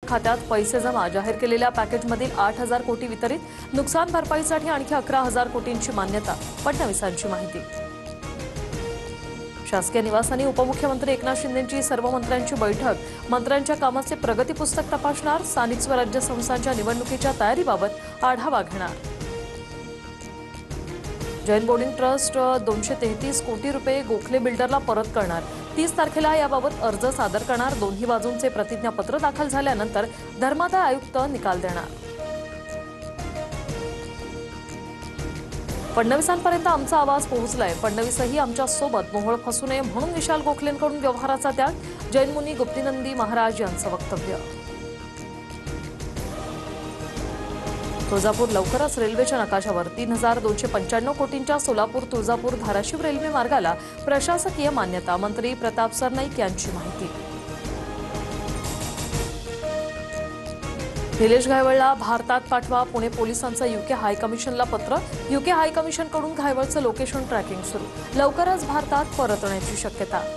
खात्यात पैसे जमा जाहीर केलेल्या पॅकेजमधील 8,000 कोटी वितरित नुकसान भरपाईसाठी आणखी 11,000 कोटींची मान्यता फडणवीसांची माहिती शासकीय निवासाने उपमुख्यमंत्री एकनाथ शिंदेंची सर्व मंत्र्यांची बैठक मंत्र्यांच्या कामाचे प्रगती पुस्तक तपासणार स्थानिक स्वराज्य संस्थांच्या निवडणुकीच्या तयारीबाबत आढावा घेणार जैन बोर्डिंग ट्रस्ट 233 कोटी रुपये गोखले बिल्डरला परत करणार 30 तारखेला याबाबत अर्ज सादर करणार दोन्ही बाजूंचे प्रतिज्ञापत्र दाखल झाल्यानंतर धर्मादाय आयुक्त निकाल देणार फडणवीसांपर्यंत आमचा आवाज पोहोचलाय फडणवीसही आमच्या सोबत मोहोळ फसू नये म्हणून विशाल गोखलेंकडून व्यवहाराचा त्याग जैन मुनी गुप्तीनंदी महाराज यांचं वक्तव्य तुळजापूर लवकरच रेल्वेच्या नकाशावर 3,295 कोटींच्या सोलापूर तुळजापूर धाराशिव रेल्वे मार्गाला प्रशासकीय मान्यता मंत्री प्रताप सरनाईक यांची माहिती निलेश घायवळला भारतात पाठवा पुणे पोलिसांचं यूके हायकमिशनला पत्र यूके हायकमिशनकडून घायवळचं लोकेशन ट्रॅकिंग सुरू लवकरच भारतात परतण्याची शक्यता